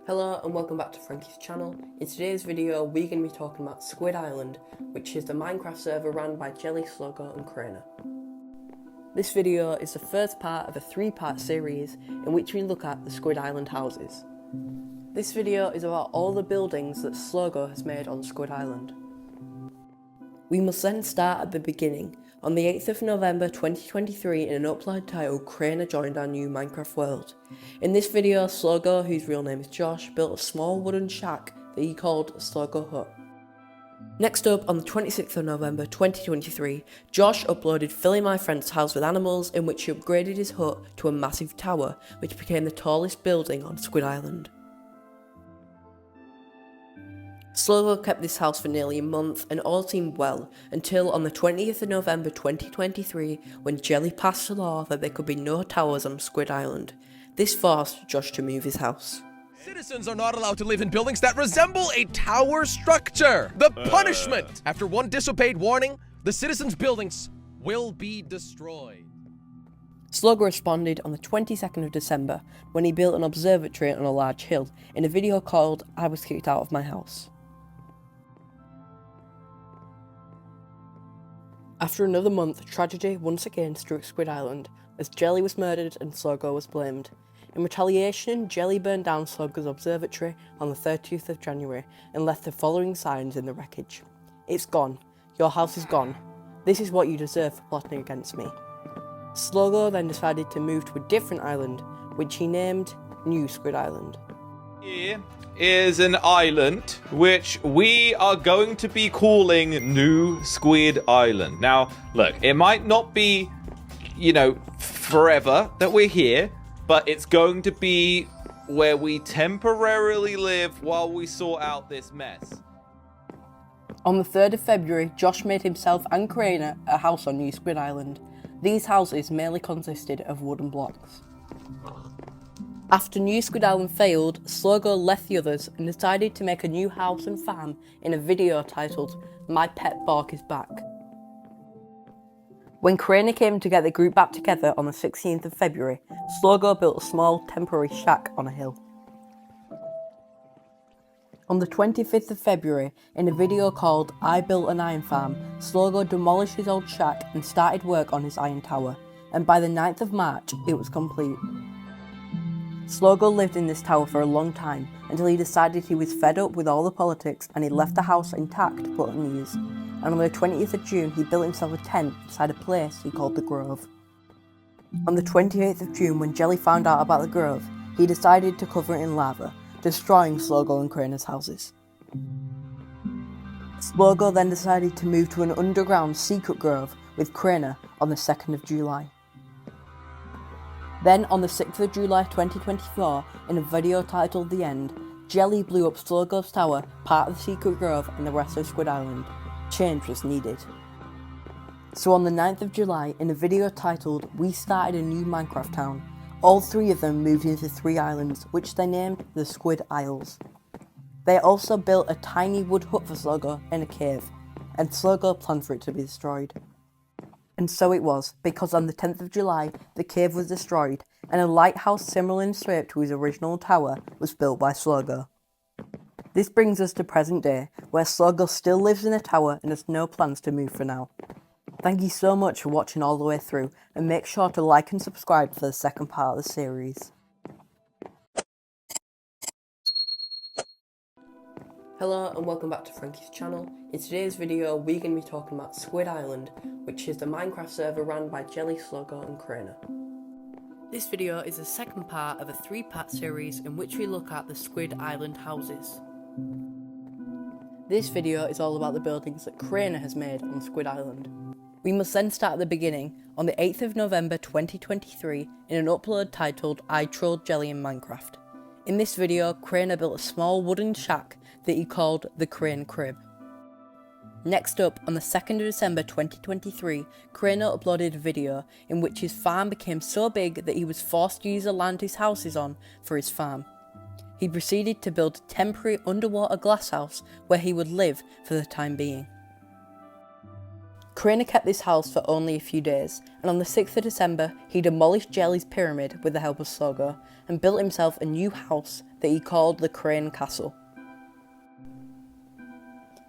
Hello and welcome back to Frankie's channel. In today's video we're going to be talking about Squid Island, which is the Minecraft server run by Jelly, Slogo and Craner. This video is the first part of a three-part series in which we look at the Squid Island houses. This video is about all the buildings that Slogo has made on Squid Island. We must then start at the beginning. On the 8th of November 2023, in an upload titled Craner joined our new Minecraft world. In this video, Slogo, whose real name is Josh, built a small wooden shack that he called Slogo Hut. Next up, on the 26th of November 2023, Josh uploaded Filling My Friend's House with Animals, in which he upgraded his hut to a massive tower, which became the tallest building on Squid Island. Slogo kept this house for nearly a month and all seemed well, until on the 20th of November 2023 when Jelly passed a law that there could be no towers on Squid Island. This forced Josh to move his house. Citizens are not allowed to live in buildings that resemble a tower structure. The punishment! After one disobeyed warning, the citizens' buildings will be destroyed. Slogo responded on the 22nd of December when he built an observatory on a large hill in a video called I Was Kicked Out of My House. After another month, tragedy once again struck Squid Island, as Jelly was murdered and Slogo was blamed. In retaliation, Jelly burned down Slogo's observatory on the 30th of January and left the following signs in the wreckage. "It's gone. Your house is gone. This is what you deserve for plotting against me." Slogo then decided to move to a different island, which he named New Squid Island. Here is an island which we are going to be calling New Squid Island. Now, look, it might not be, forever that we're here, but it's going to be where we temporarily live while we sort out this mess. On the 3rd of February, Josh made himself and Craner a house on New Squid Island. These houses mainly consisted of wooden blocks. After New Squid Island failed, Slogo left the others and decided to make a new house and farm in a video titled My Pet Bork is Back. When Craner came to get the group back together on the 16th of February, Slogo built a small temporary shack on a hill. On the 25th of February, in a video called I Built an Iron Farm, Slogo demolished his old shack and started work on his iron tower, and by the 9th of March, it was complete. Slogo lived in this tower for a long time, until he decided he was fed up with all the politics and he left the house intact to put on use. And on the 20th of June, he built himself a tent inside a place he called the Grove. On the 28th of June, when Jelly found out about the Grove, he decided to cover it in lava, destroying Slogo and Craner's houses. Slogo then decided to move to an underground secret grove with Craner on the 2nd of July. Then, on the 6th of July 2024, in a video titled The End, Jelly blew up Slogo's tower, part of the secret grove and the rest of Squid Island. Change was needed. So on the 9th of July, in a video titled We Started a New Minecraft Town, all three of them moved into 3 islands, which they named the Squid Isles. They also built a tiny wood hut for Slogo in a cave, and Slogo planned for it to be destroyed. And so it was, because on the 10th of July, the cave was destroyed, and a lighthouse similar in shape to his original tower was built by Slogo. This brings us to present day, where Slogo still lives in a tower and has no plans to move for now. Thank you so much for watching all the way through, and make sure to like and subscribe for the second part of the series. Hello and welcome back to Frankie's channel. In today's video we're going to be talking about Squid Island, which is the Minecraft server run by Jelly, Slogo and Craner. This video is the second part of a 3-part series in which we look at the Squid Island houses. This video is all about the buildings that Craner has made on Squid Island. We must then start at the beginning, on the 8th of November 2023 in an upload titled I Trolled Jelly in Minecraft. In this video, Craner built a small wooden shack that he called the Crane Crib. Next up, on the 2nd of December 2023, Craner uploaded a video in which his farm became so big that he was forced to use the land his house is on for his farm. He proceeded to build a temporary underwater glasshouse where he would live for the time being. Craner kept this house for only a few days, and on the 6th of December, he demolished Jelly's pyramid with the help of Slogo, and built himself a new house that he called the Crane Castle.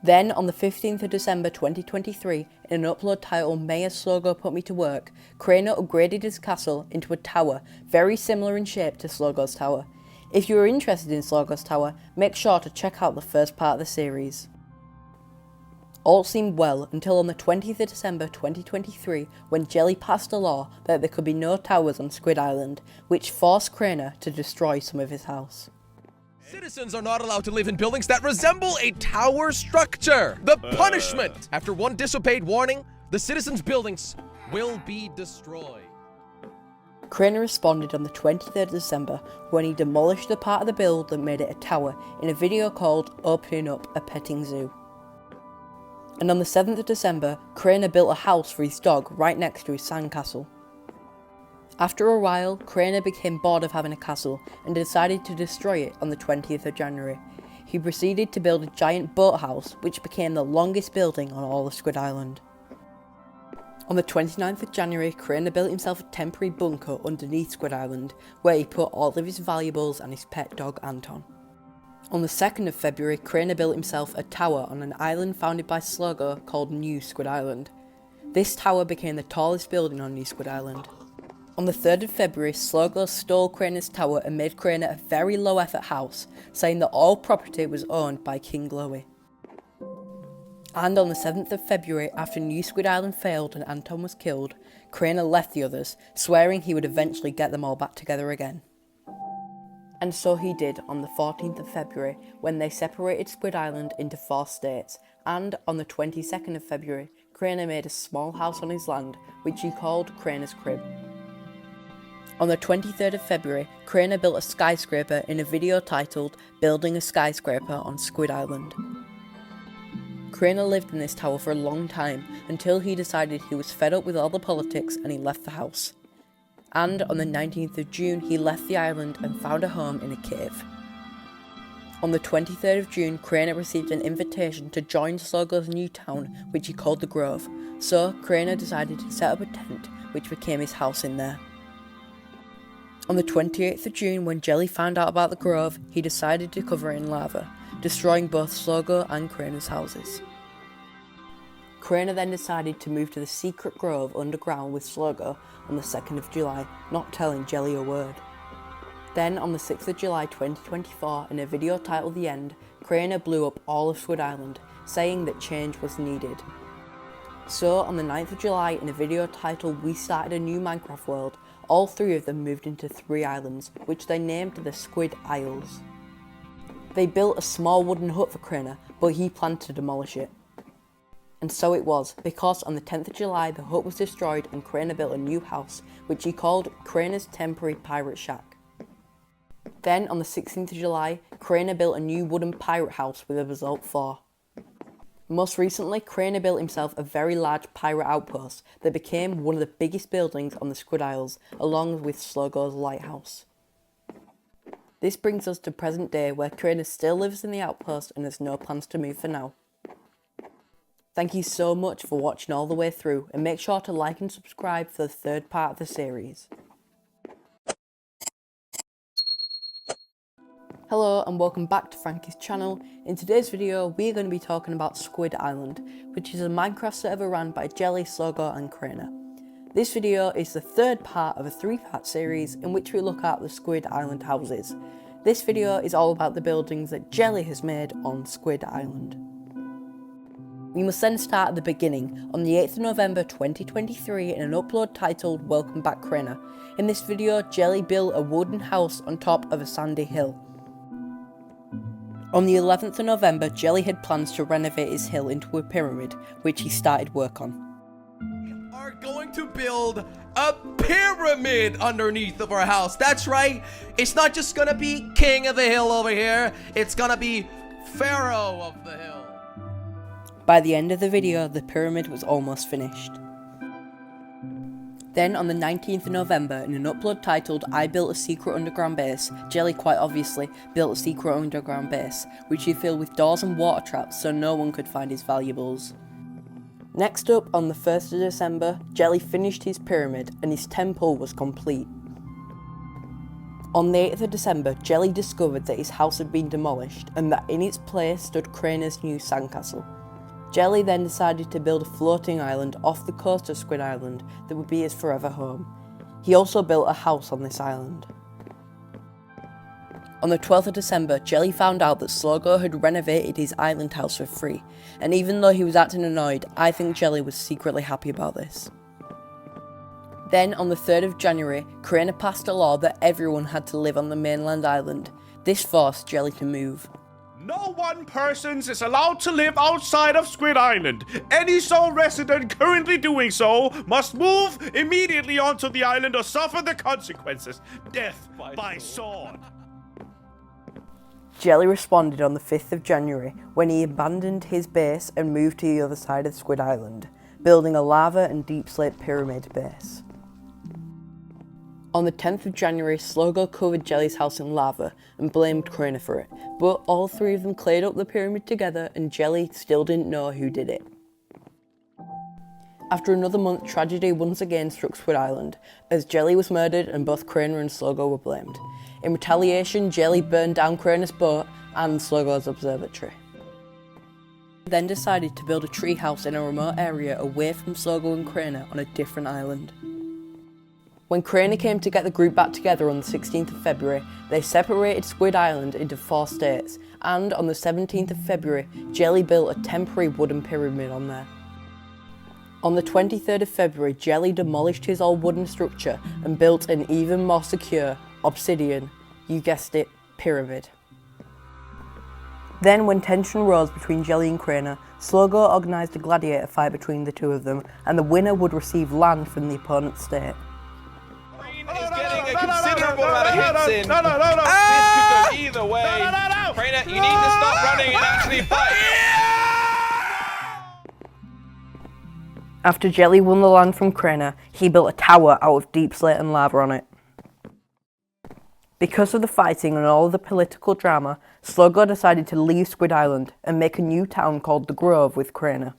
Then, on the 15th of December 2023, in an upload titled Mayor Slogo Put Me to Work, Craner upgraded his castle into a tower very similar in shape to Slogo's tower. If you are interested in Slogo's tower, make sure to check out the first part of the series. All seemed well until on the 20th of December 2023 when Jelly passed a law that there could be no towers on Squid Island, which forced Craner to destroy some of his house. Citizens are not allowed to live in buildings that resemble a tower structure. The punishment! After one disobeyed warning, the citizens' buildings will be destroyed. Craner responded on the 23rd of December when he demolished the part of the build that made it a tower in a video called Opening Up a Petting Zoo. And on the 7th of December, Craner built a house for his dog right next to his sandcastle. After a while, Craner became bored of having a castle and decided to destroy it on the 20th of January. He proceeded to build a giant boathouse which became the longest building on all of Squid Island. On the 29th of January, Craner built himself a temporary bunker underneath Squid Island where he put all of his valuables and his pet dog Anton. On the 2nd of February, Craner built himself a tower on an island founded by Slogo called New Squid Island. This tower became the tallest building on New Squid Island. On the 3rd of February, Slogo stole Craner's tower and made Craner a very low effort house, saying that all property was owned by King Glowy. And on the 7th of February, after New Squid Island failed and Anton was killed, Craner left the others, swearing he would eventually get them all back together again. And so he did on the 14th of February, when they separated Squid Island into 4 states, and on the 22nd of February, Craner made a small house on his land, which he called Craner's Crib. On the 23rd of February, Craner built a skyscraper in a video titled Building a Skyscraper on Squid Island. Craner lived in this tower for a long time until he decided he was fed up with all the politics and he left the house. And on the 19th of June, he left the island and found a home in a cave. On the 23rd of June, Craner received an invitation to join Slogo's new town, which he called the Grove, so Craner decided to set up a tent, which became his house in there. On the 28th of June, when Jelly found out about the Grove, he decided to cover it in lava, destroying both Slogo and Craner's houses. Craner then decided to move to the secret grove underground with Slogo on the 2nd of July, not telling Jelly a word. Then, on the 6th of July 2024, in a video titled The End, Craner blew up all of Squid Island, saying that change was needed. So, on the 9th of July, in a video titled We Started a New Minecraft World, all 3 of them moved into 3 islands, which they named the Squid Isles. They built a small wooden hut for Craner, but he planned to demolish it. And so it was, because on the 10th of July the hut was destroyed and Craner built a new house, which he called Craner's Temporary Pirate Shack. Then, on the 16th of July, Craner built a new wooden pirate house with a Basalt 4. Most recently, Craner built himself a very large pirate outpost that became one of the biggest buildings on the Squid Isles, along with Slogo's lighthouse. This brings us to present day, where Craner still lives in the outpost and has no plans to move for now. Thank you so much for watching all the way through, and make sure to like and subscribe for the 3rd part of the series. Hello and welcome back to Frankie's channel. In today's video we are going to be talking about Squid Island, which is a Minecraft server run by Jelly, Slogo and Craner. This video is the 3rd part of a 3-part series in which we look at the Squid Island houses. This video is all about the buildings that Jelly has made on Squid Island. We must then start at the beginning, on the 8th of November 2023 in an upload titled Welcome Back Craner. In this video, Jelly built a wooden house on top of a sandy hill. On the 11th of November, Jelly had plans to renovate his hill into a pyramid, which he started work on. We are going to build a pyramid underneath of our house. That's right. It's not just gonna be king of the hill over here. It's gonna be pharaoh of the hill. By the end of the video, the pyramid was almost finished. Then on the 19th of November, in an upload titled I Built a Secret Underground Base, Jelly quite obviously built a secret underground base, which he filled with doors and water traps so no one could find his valuables. Next up, on the 1st of December, Jelly finished his pyramid and his temple was complete. On the 8th of December, Jelly discovered that his house had been demolished and that in its place stood Kraner's new sandcastle. Jelly then decided to build a floating island off the coast of Squid Island that would be his forever home. He also built a house on this island. On the 12th of December, Jelly found out that Slogo had renovated his island house for free, and even though he was acting annoyed, I think Jelly was secretly happy about this. Then, on the 3rd of January, Kraner passed a law that everyone had to live on the mainland island. This forced Jelly to move. No one person is allowed to live outside of Squid Island. Any sole resident currently doing so must move immediately onto the island or suffer the consequences. Death by sword. Jelly responded on the 5th of January when he abandoned his base and moved to the other side of Squid Island, building a lava and deep slate pyramid base. On the 10th of January, Slogo covered Jelly's house in lava and blamed Kraner for it, but all three of them cleared up the pyramid together and Jelly still didn't know who did it. After another month, tragedy once again struck Squid Island, as Jelly was murdered and both Kraner and Slogo were blamed. In retaliation, Jelly burned down Kraner's boat and Slogo's observatory. He then decided to build a treehouse in a remote area away from Slogo and Kraner on a different island. When Kraner came to get the group back together on the 16th of February, they separated Squid Island into 4 states, and on the 17th of February, Jelly built a temporary wooden pyramid on there. On the 23rd of February, Jelly demolished his old wooden structure and built an even more secure, obsidian, you guessed it, pyramid. Then, when tension rose between Jelly and Kraner, Slogo organised a gladiator fight between the two of them, and the winner would receive land from the opponent's state. Is getting a considerable amount of hits in. This could go either way. Kraner, you need to stop running and actually fight. After Jelly won the land from Kraner, he built a tower out of deep slate and lava on it. Because of the fighting and all of the political drama, Slogo decided to leave Squid Island and make a new town called the Grove with Kraner.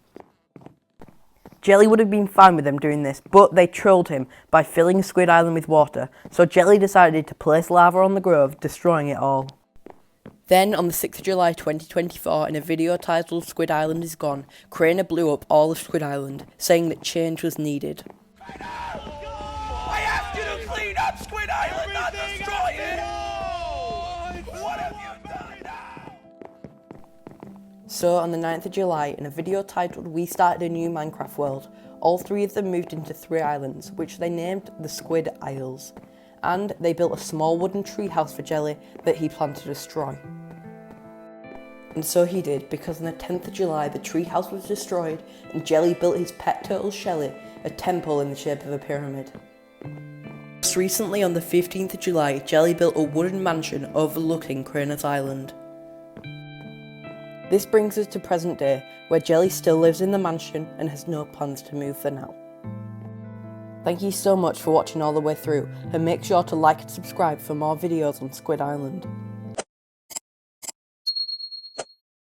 Jelly would have been fine with them doing this, but they trolled him by filling Squid Island with water, so Jelly decided to place lava on the Grove, destroying it all. Then, on the 6th of July 2024, in a video titled Squid Island is Gone, Kraner blew up all of Squid Island, saying that change was needed. I asked you to clean up Squid Island, not destroy it! What have you done now? So, on the 9th of July, in a video titled We Started a New Minecraft World, all 3 of them moved into 3 islands, which they named the Squid Isles. And they built a small wooden treehouse for Jelly that he planned to destroy. And so he did, because on the 10th of July the treehouse was destroyed and Jelly built his pet turtle Shelly a temple in the shape of a pyramid. Most recently, on the 15th of July, Jelly built a wooden mansion overlooking Kraner's Island. This brings us to present day, where Jelly still lives in the mansion and has no plans to move for now. Thank you so much for watching all the way through, and make sure to like and subscribe for more videos on Squid Island.